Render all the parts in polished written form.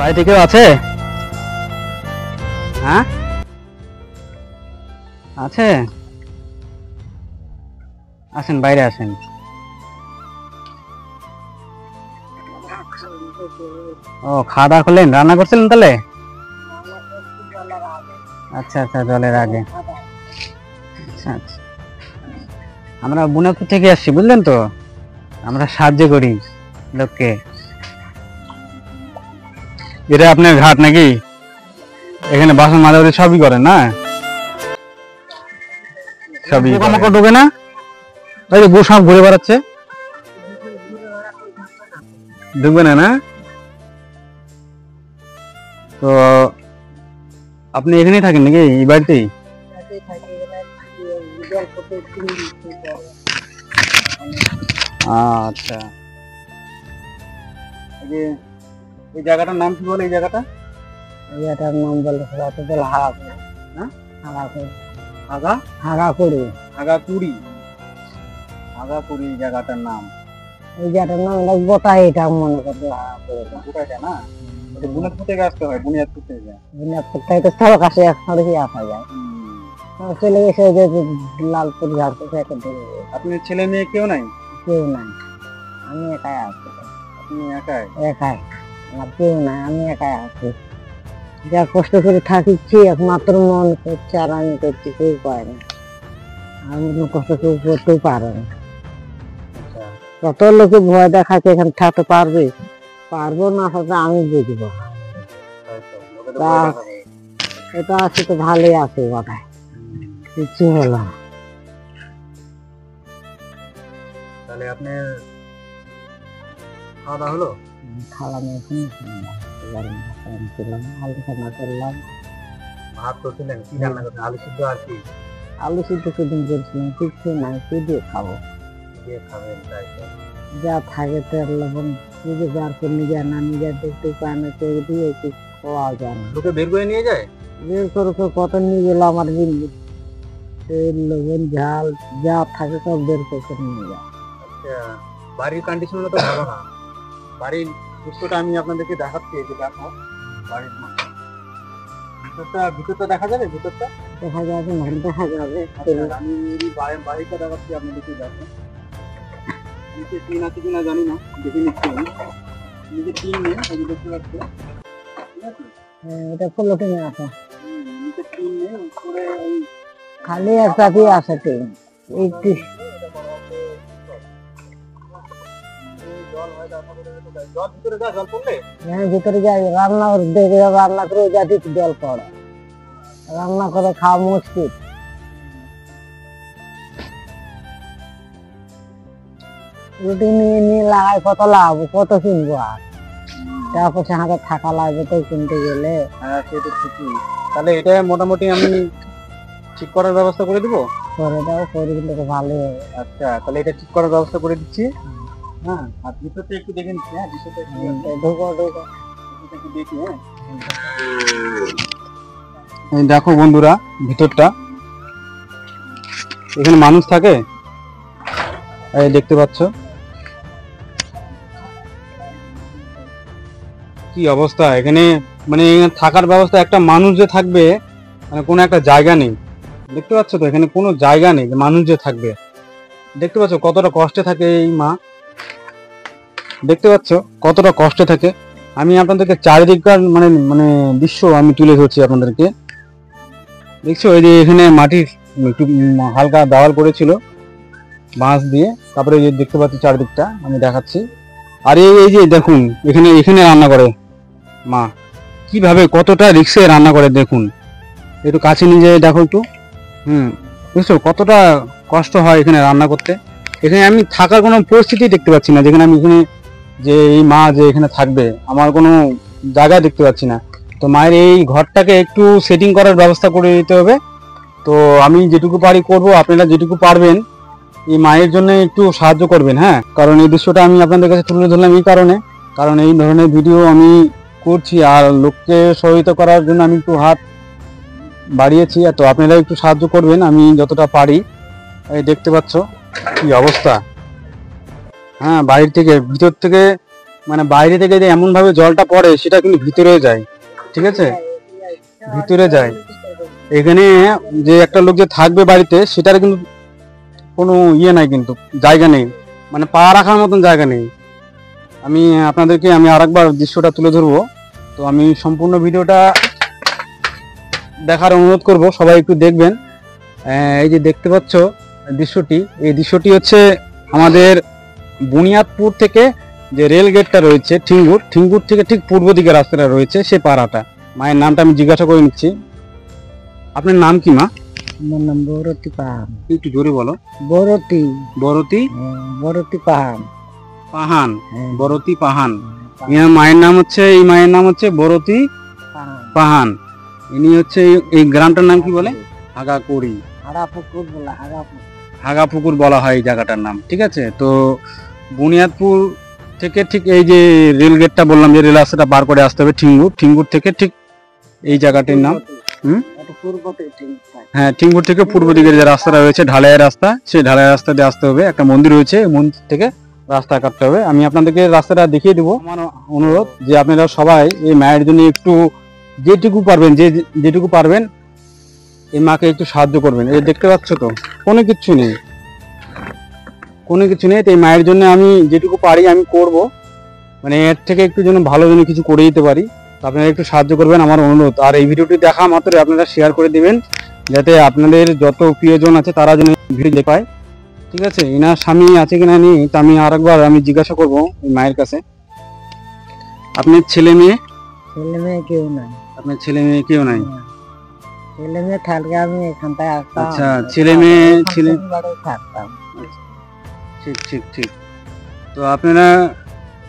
বাড়িতে কেউ আছে? হ্যাঁ আছে, আসেন বাইরে আসেন। ও খাওয়া দাওয়া করলেন, রান্না করছিলেন তাহলে? আচ্ছা আচ্ছা, জলের আগে। আচ্ছা আচ্ছা, আমরা বুনাপুর থেকে আসছি, বুঝলেন তো, আমরা সাহায্য করি লোককে। এটা আপনার ঘাট নাকি? এখানে বাসন মাঝামাঝি সবই করেন না? সবই পোকামাকড় ঢোকে না? ওই যে সাপ ঘুরে বেড়াচ্ছে, ঢুকবে না? না তো আপনি এখানেই থাকেন নাকি, এই বাড়িতেই? আচ্ছা, এই জায়গাটার নাম কি বলে? এই জায়গাটার নাম বলে হাগাকুড়ি জায়গাটার নাম। এই জায়গাটার নাম গোটাই, এটা মনে করতে গোটাইটা না, বুনিয়াদপুর থেকে আসতে হয়। বুনিয়াদপুর থেকে তো সড়ক আসে, আসা যায়। চলে গেছে যে লালপুর ঝাড়খণ্ড। আপনি ছেলে মেয়ে কেউ নাই? কেউ নাই, আমি একাই আছি। আপনি একাই? একাই, আমার কেউ নাই, আমি একাই আছি। যা কষ্ট করে থাকিছি একমাত্র মন করছে, আর আমি করছি, কেউ পায় না। আমি কষ্ট কেউ করতেও পারে না। কত লোকে ভয় দেখাচ্ছে, এখানে থাকতে পারবে, পারবো না, আমি বুঝবো। এটা আছে তো ভালোই আছে, বাটায় কিছু হলো। তাহলে আপনি খাওয়া দাওয়া হলো? খাওয়া আলু রান্না করলাম, ভাত করছিলেন, কি রান্না করছেন? আলু সিদ্ধ আর কি? আলু সিদ্ধ সেদিন করছিলাম, কিছু নাই, কি দিয়ে খাবো? দিয়ে খাবেন, তাই তো। যা থাকে তেল লবণ, নিজে বার করে নিজে না নিজে দেখতে পায় না, দিয়ে কি খাওয়া যায় না। লোকে বের করে নিয়ে যায়, বের করে কত নিয়ে গেল আমার বিন্দু, তেল লবণ ঝাল যা থাকে সব বের করে নিয়ে যায়। আচ্ছা, বাড়ির কন্ডিশন তো ভালো না। বাড়ির দৃশ্যটা আমি আপনাদেরকে দেখাচ্ছি, এই যে দেখো বাড়ির ভিতরটা দেখা যাবে? ভিতরটা দেখা যাবে না? দেখা যাবে। আমি বাড়িটা দেখাচ্ছি আপনাদেরকে, দেখো নিচে টিন আছে কিনা জানি না, দেখে নিচ্ছি। নিচে টিন নেই, এই যে দেখতে পাচ্ছি, ঠিক আছে? এটা ফুল টিনে আছে, নিচে টিন নেই, উপরে ওই খালি একটা দিয়ে আছে টিন। এই ভিতরে যাই, রান্না দেখে রান্না করে যাতে জল পড়ে, রান্না করে খাওয়া মুশকিল। রুটি নিয়ে নিয়ে লাগাই কত লাভ, কত কিনবো, আর তারপর হাতে থাকা লাগবে তো কিনতে গেলে। হ্যাঁ সেটা ঠিকই। তাহলে এটা মোটামুটি আমি ঠিক করার ব্যবস্থা করে দিব। করে দাও, করে দিলে তো ভালো হবে। আচ্ছা, তাহলে এটা ঠিক করার ব্যবস্থা করে দিচ্ছি। হ্যাঁ, আর ভিতরটা একটু দেখে নিচ্ছি। হ্যাঁ, ভিতরটা ঢোকো একটু দেখি। হ্যাঁ দেখো বন্ধুরা, ভিতরটা, এখানে মানুষ থাকে, এই দেখতে পাচ্ছ কি অবস্থা এখানে। মানে থাকার ব্যবস্থা, একটা মানুষ যে থাকবে, মানে কোনো একটা জায়গা নেই। দেখতে পাচ্ছ তো, এখানে কোনো জায়গা নেই মানুষ যে থাকবে। দেখতে পাচ্ছ কতটা কষ্টে থাকে এই মা, দেখতে পাচ্ছ কতটা কষ্টে থাকে। আমি আপনাদেরকে চারিদিককার মানে মানে দৃশ্য আমি তুলে ধরছি আপনাদেরকে। দেখছো এই যে এখানে মাটির একটু হালকা দেওয়াল করেছিল বাঁশ দিয়ে, তারপরে এই যে দেখতে পাচ্ছি চারিদিকটা আমি দেখাচ্ছি। আর এই যে দেখুন, এখানে এখানে রান্না করে মা, কিভাবে কতটা রিক্সে রান্না করে দেখুন, একটু কাছে নিয়ে যেয়ে দেখো একটু। বুঝছো কতটা কষ্ট হয় এখানে রান্না করতে। এখানে আমি থাকার কোনো পরিস্থিতি দেখতে পাচ্ছি না, যেখানে আমি এখানে যে এই মা যে এখানে থাকবে, আমার কোনো জায়গা দেখতে পাচ্ছি না। তো মায়ের এই ঘরটাকে একটু সেটিং করার ব্যবস্থা করে দিতে হবে। তো আমি যেটুকু পারি করব, আপনারা যেটুকু পারবেন এই মায়ের জন্য একটু সাহায্য করবেন। হ্যাঁ, কারণ এই দৃশ্যটা আমি আপনাদের কাছে তুলে ধরলাম এই কারণে, কারণ এই ধরনের ভিডিও আমি করছি আর লোককে সহায়তা করার জন্য আমি একটু হাত বাড়িয়েছি। তো আপনারা একটু সাহায্য করবেন আমি যতটা পারি। এই দেখতে পাচ্ছ কি অবস্থা। হ্যাঁ, বাইরে থেকে ভিতর থেকে মানে বাইরে থেকে যে এমন ভাবে জলটা পড়ে সেটা কিন্তু ভিতরে যায়, ঠিক আছে, ভিতরে যায়। এখানে যে একটা লোক যে থাকবে বাড়িতে সেটার কিন্তু কোনো ইয়ে নাই, কিন্তু জায়গা নেই, মানে পা রাখার মতন জায়গা নেই। আমি আপনাদেরকে আমি আরেকবার দৃশ্যটা তুলে ধরবো। তো আমি সম্পূর্ণ ভিডিওটা দেখার অনুরোধ করব, সবাই একটু দেখবেন। এই যে দেখতে পাচ্ছ দৃশ্যটি, এই দৃশ্যটি হচ্ছে আমাদের বুনিয়াদপুর থেকে যে রেল গেটটা রয়েছে ঠিঙ্গুর থেকে ঠিক পূর্ব দিকে রাস্তাটা রয়েছে সে পাড়াটা। মায়ের নামটা আমি জিজ্ঞাসা করে নিচ্ছি। আপনার নাম কি মা? আমার নাম বরতি পাহান। একটু জোরে বলো। বরতি বরতি বরতি পাহান। পাহান, বরতি পাহান। মায়ের নাম হচ্ছে, এই মায়ের নাম হচ্ছে বরতি পাহান। ইনি হচ্ছে এই গ্রামটার নাম কি বলে? হাগাকুড়ি, হাগাপুকুর বলা হয় এই জায়গাটার নাম, ঠিক আছে। তো বুনিয়াদপুর থেকে ঠিক এই যে রেল গেটটা বললাম, যে রেল রাস্তাটা পার করে আসতে হবে ঠিঙ্গুর থেকে ঠিক এই জায়গাটির নাম। হ্যাঁ, ঠিঙ্গুর থেকে পূর্ব দিকের যে রাস্তাটা রয়েছে ঢালাইয়ের রাস্তা, সেই ঢালাইয়ের রাস্তা দিয়ে আসতে হবে। একটা মন্দির রয়েছে, মন্দির থেকে রাস্তা কাটতে হবে। আমি আপনাদেরকে রাস্তাটা দেখিয়ে দেবো। আমার অনুরোধ যে আপনারা সবাই এই মায়ের জন্য একটু যেটুকু পারবেন, যেটুকু পারবেন এই মাকে একটু সাহায্য করবেন। এই দেখতে পাচ্ছ তো কোনো কিছু নেই, কোনো কিছু নেই। তো এই মায়ের জন্য আমি যেটুকু পারি আমি করব, মানে এর থেকে একটু যেন ভালো যেন কিছু করে দিতে পারি। তো আপনারা একটু সাহায্য করবেন, আমার অনুরোধ। আর এই ভিডিওটি দেখা মাত্র আপনারা শেয়ার করে দিবেন, যাতে আপনাদের যত প্রিয়জন আছে তারা যেন ভিডিও পায়, ঠিক আছে। ইনার স্বামী আছে কিনা নেই তা আমি আরেকবার আমি জিজ্ঞাসা করব এই মায়ের কাছে। আপনার ছেলে মেয়ে? ছেলে মেয়ে কেউ নাই। আপনার ছেলে মেয়ে কেউ নাই? ছেলে মেয়ে থাকলে আমি এখানটায় আসতাম। আচ্ছা, ছেলে মেয়ে থাকতাম। ঠিক ঠিক ঠিক। তো আপনারা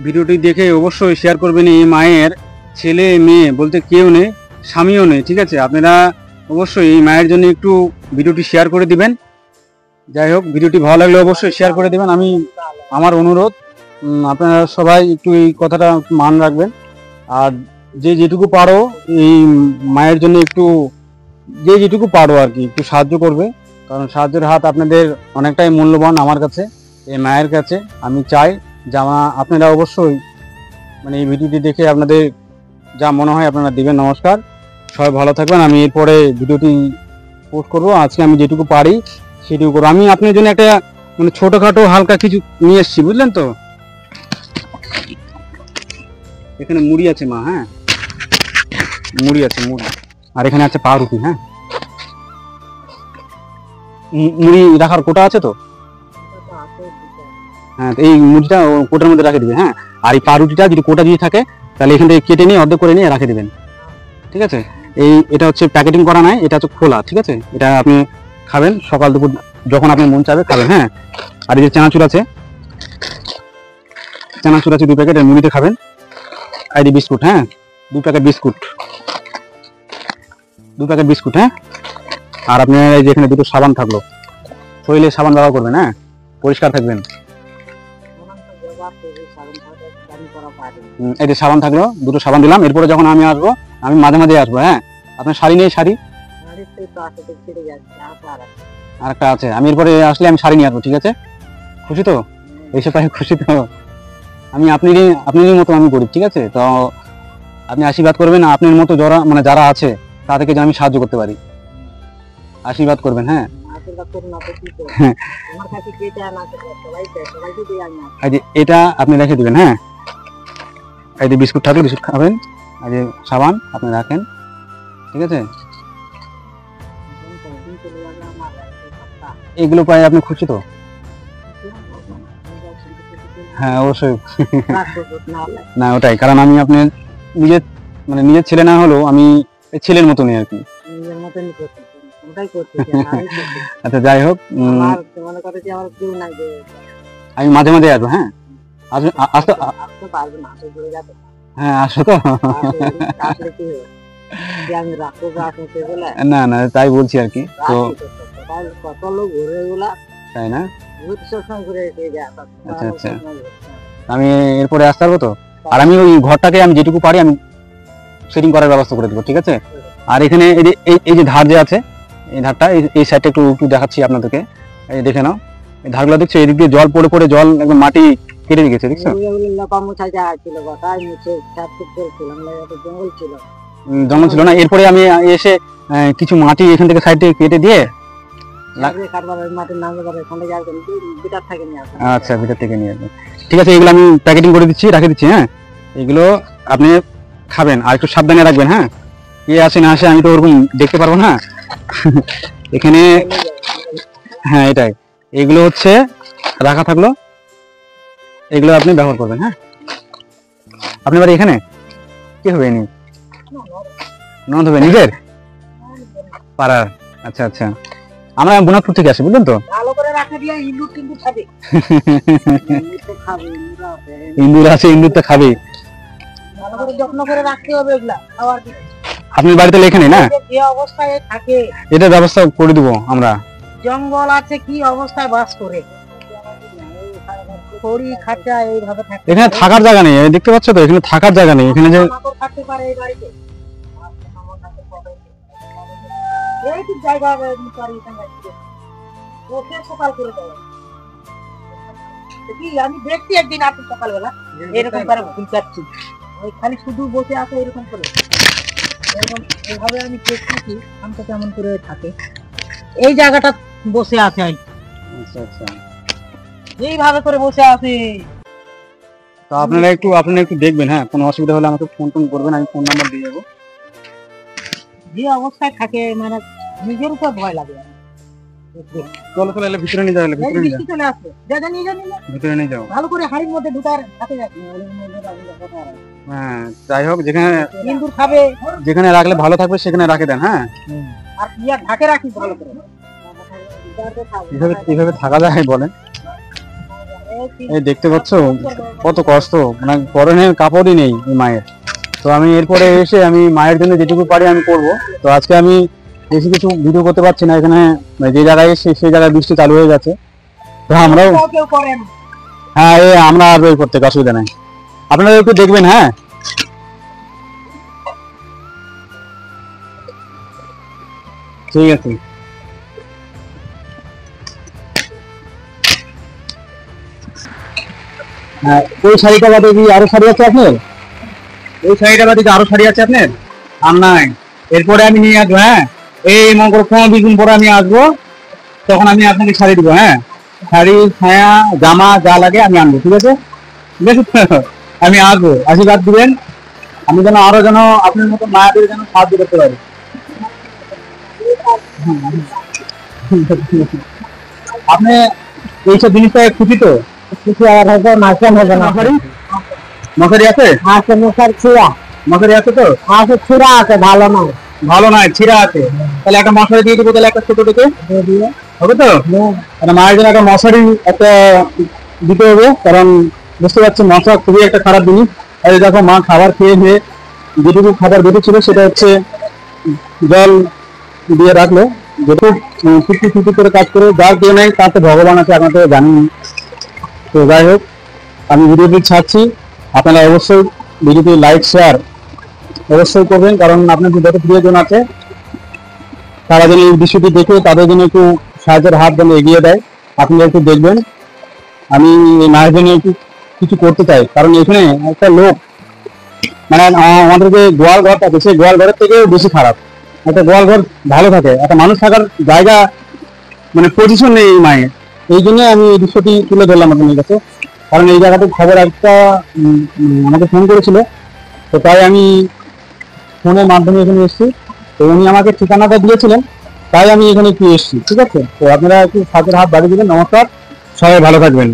ভিডিওটি দেখে অবশ্যই শেয়ার করবেন। এই মায়ের ছেলে মেয়ে বলতে কেউ নেই, স্বামীও নেই, ঠিক আছে। আপনারা অবশ্যই এই মায়ের জন্য একটু ভিডিওটি শেয়ার করে দিবেন। যাই হোক, ভিডিওটি ভালো লাগলে অবশ্যই শেয়ার করে দিবেন। আমার অনুরোধ, আপনারা সবাই একটু এই কথাটা মান রাখবেন। আর যেটুকু পারো এই মায়ের জন্য একটু যেটুকু পারো আর কি একটু সাহায্য করবে, কারণ সাহায্যের হাত আপনাদের অনেকটাই মূল্যবান আমার কাছে, এই মায়ের কাছে। আমি চাই যে আপনারা অবশ্যই মানে এই ভিডিওটি দেখে আপনাদের যা মনে হয় আপনারা দিবেন। নমস্কার, সবাই ভালো থাকবেন। আমি এরপরে ভিডিওটি পোস্ট করবো। আজকে আমি যেটুকু পারি সেটুকু করবো। আমি আপনার জন্য একটা মানে ছোটখাটো হালকা কিছু নিয়ে এসেছি, বুঝলেন তো। এখানে মুড়ি আছে মা, হ্যাঁ মুড়ি আছে, মুড়ি। আর এখানে আছে পাউরুটি। হ্যাঁ, মুড়ি রাখার কোটা আছে তো? হ্যাঁ, এই মুড়িটা কোটার মধ্যে রাখে দিবে। হ্যাঁ, আর এই পাউরুটিটা যদি কোটা দিয়ে থাকে তাহলে এখান থেকে কেটে নিয়ে অর্ধেক করে নিয়ে রাখে দিবেন, ঠিক আছে। এটা হচ্ছে প্যাকেটিং করা নাই, এটা হচ্ছে খোলা, ঠিক আছে। এটা আপনি খাবেন সকাল দুপুর যখন আপনি মন চাবে খাবেন। হ্যাঁ, আর এই যে চানাচুর আছে 2 প্যাকেট মুড়িতে খাবেন। আর এই বিস্কুট, হ্যাঁ 2 প্যাকেট বিস্কুট, 2 প্যাকেট বিস্কুট। হ্যাঁ, আর আপনার এই যে এখানে 2টো সাবান থাকলো, শরীরে সাবান ব্যবহার করবেন, হ্যাঁ পরিষ্কার থাকবেন। এই যে সাবান থাকলো, 2টো সাবান দিলাম। এরপরে যখন আমি আসবো, আমি মাঝে মাঝে আসবো। হ্যাঁ, আপনার শাড়ি নেই? শাড়ি আর একটা আছে, আমি এরপরে আসলে আমি শাড়ি নিয়ে আসবো, ঠিক আছে। খুশি তো? এইসব পাই খুশি তো? আমি আপনারই মতো আমি গরিব, ঠিক আছে। তো আপনি আশীর্বাদ করবেন, আপনার মতো যারা আছে তাদেরকে যেন আমি সাহায্য করতে পারি, আশীর্বাদ করবেন। হ্যাঁ, এটা আপনি রেখে দিবেন। হ্যাঁ, এই যে বিস্কুট থাকলে বিস্কুট খাবেন, আর যে সাবান আপনি রাখেন, ঠিক আছে। এগুলো পাই আপনি খুশি তো? হ্যাঁ অবশ্যই। না ওটাই, কারণ আমি আপনার নিজের ছেলে না হলেও আমি ছেলের মতনই আর কি। আচ্ছা যাই হোক, আমি মাঝে মাঝে আসবো। হ্যাঁ, হ্যাঁ আসো তো। না না তাই বলছি আর কি। তো তাই না? আচ্ছা আচ্ছা, আমি এরপরে আসতে পারবো তো। আর আমি ওই ঘরটাকে আমি যেটুকু পারি আমি সেটিং করার ব্যবস্থা করে দেবো, ঠিক আছে। আর এখানে এই যে ধার যে আছে, এই ধারটা এই সাইডটা একটু দেখাচ্ছি আপনাদেরকে। এই দেখে নাও, এই ধারগুলো দেখছো, এদিক দিয়ে জল পড়ে জল একদম মাটি কেটে দিয়ে গেছে, দেখছো? লপা মুছা যা ছিল গোটাই মুছে চাপ চলছিলাম, জঙ্গল ছিল। জঙ্গল ছিল না। এরপরে আমি এসে কিছু মাটি এখান থেকে সাইড থেকে কেটে দিয়ে কাটবার মাটির নামে করে ওখানে যাবেন, বিটার থেকে নিয়ে আসবেন। আচ্ছা, ভিতর থেকে নিয়ে আসবেন। ঠিক আছে, এগুলো আমি প্যাকেটিং করে দিচ্ছি, রেখে দিচ্ছি। হ্যাঁ, এগুলো আপনি খাবেন, আর একটু সাবধানে রাখবেন। হ্যাঁ, কে আসে না আসে আমি তো ওরকম দেখতে পারবো না এখানে। হ্যাঁ, এটাই, এগুলো হচ্ছে রাখা থাকলো, এগুলো আপনি ব্যবহার করবেন। হ্যাঁ, আপনি বাড়ি এখানে কি হবে? ননদ হবে নিজের পাড়ার? আচ্ছা আচ্ছা, আমরা বুনাদপুর থেকে আসি, বুঝলেন তো। ভালো করে রাখে দিয়ে ইন্দুর টিন্দুর খাবে। ইন্দুর তো খাবে, ইন্দুর আছে, ইন্দুর তো খাবে। ভালো করে যত্ন করে রাখতে হবে এগুলা খাওয়ার দিকে। আপনি বাড়িতে এখানে না যে অবস্থায় থাকে এটা ব্যবস্থা করে দিব আমরা। জঙ্গল আছে, কি অবস্থায় বাস করে, খড়ি খাঁচা এইভাবে থাকে। এখানে থাকার জায়গা নেই, দেখতে পাচ্ছ তো, এখানে থাকার জায়গা নেই। এখানে যে মাকড় থাকতে পারে এই বাড়িতে, এই কি জায়গা পারি এখানে ওকে সকাল করে দেয়। কি আমি দেখছি একদিন আপনি সকালবেলা এরকম করে ভুল যাচ্ছি, ওই খালি শুধু বসে আছে এরকম করে, এরকম এইভাবে আমি দেখছি আমটা কেমন করে থাকে। এই জায়গাটা বসে আছে, আচ্ছা আচ্ছা, এইভাবে করে বসে আছে। তো আপনারা একটু দেখবেন। হ্যাঁ, কোনো অসুবিধা হলে আমাকে ফোন করবেন, আমি ফোন নাম্বার দিয়ে যাবো। যে অবস্থায় থাকে মানে নিজের উপর ভয় লাগে। চলো চলো, এলে ভিতরে নিয়ে যাও, এলে ভিতরে নিয়ে যাও, চলে আসে, যা যা নিয়ে যা নিয়ে যা। ভিতরে নিয়ে যাও। ভালো করে হাড়ির মধ্যে ঢুকার হাতে যাচ্ছে। হ্যাঁ, যাই হোক, ইন্দুর খাবে, যেখানে রাখলে ভালো থাকবে সেখানে রাখে দেন। হ্যাঁ, আর ইয়া ঢাকে রাখিস ভালো করে। এইভাবে থাকা যায় বলেন? এই দেখতে পাচ্ছ কত কষ্ট, মানে পরনের কাপড়ই নেই এই মায়ের। তো আমি এরপরে এসে আমি মায়ের জন্য যেটুকু পারি আমি করব। তো আজকে আমি বেশি কিছু ভিডিও করতে পারছি না, এখানে যে জায়গায় এসে সেই জায়গায় বৃষ্টি চালু হয়ে গেছে। তো আমরাও হ্যাঁ, আমরা আর ওই করতে অসুবিধা নাই, আপনারা একটু দেখবেন। হ্যাঁ, ঠিক আছে। হ্যাঁ, ওই শাড়িটা বাদে কি আরো শাড়ি আছে আপনার? ওই শাড়িটা বাদে কি আরো শাড়ি আছে আপনার? আর নাই, এরপরে আমি নিয়ে আসবো। হ্যাঁ, এই মঙ্গল 15-20 দিন পরে আমি আসবো, তখন আমি আপনাকে শাড়ি দিব। হ্যাঁ, শাড়ি, ছায়া, জামা যা লাগে আমি আনবো, ঠিক আছে? ঠিক আছে তো? আমি আসবো, আশীর্বাদ দিবেন, আমি যেন আরো আপনার মতো মায়াদের যেন সাহায্য করতে পারি। আপনি এইসব জিনিসটা খুশি তো? কিছু আর হবে মাঝখান হবে না। মশারি আছে? আছে মশার ছিঁড়া, মশারি আছে তো? আছে ছিঁড়া আছে, ভালো নয়। ভালো নয়, ছিঁড়া আছে। তাহলে একটা মশারি দিয়ে দেবো, তাহলে একটা ছোট থেকে হবে তো? মায়ের জন্য একটা মশারি একটা দিতে হবে, কারণ বুঝতে পারছি মশা খুবই একটা খারাপ জিনিস। আর দেখো, মা খাবার খেয়ে যেটুকু খাবার বেঁচেছিল সেটা হচ্ছে জল দিয়ে রাখলো, যেটুকু ফুটি করে কাজ করে, যার দিয়ে নেই তাতে ভগবান আছে, আপনারা তো জানেন। তো যাই হোক, আমি ভিডিওটি ছাড়ছি, আপনারা অবশ্যই ভিডিওটি লাইক শেয়ার অবশ্যই করবেন, কারণ আপনার যত প্রিয়জন আছে তারা যেন এই বিষয়টি দেখে তাদের জন্য একটু সাহায্যের হাত যেন এগিয়ে দেয়। আপনারা একটু দেখবেন, আমি এই মায়ের জন্য একটু কিছু করতে চাই, কারণ এখানে একটা লোক, মানে আমাদের যে গোয়াল ঘর থাকে সেই গোয়াল ঘরের থেকেও বেশি খারাপ। একটা গোয়াল ঘর ভালো থাকে, একটা মানুষ থাকার জায়গা মানে পজিশন নেই এই মায়ের। এই জন্য আমি এই দৃশ্যটি তুলে ধরলাম আপনাদের কাছে, কারণ এই জায়গাতে খবর একটা আমাকে ফোন করেছিল, তো তাই আমি ফোনের মাধ্যমে এখানে এসেছি। তো উনি আমাকে ঠিকানাটা দিয়েছিলেন, তাই আমি এখানে একটু এসেছি। ঠিক আছে, তো আপনারা একটু সাথের হাত বাড়িয়ে দিবেন। নমস্কার, সবাই ভালো থাকবেন।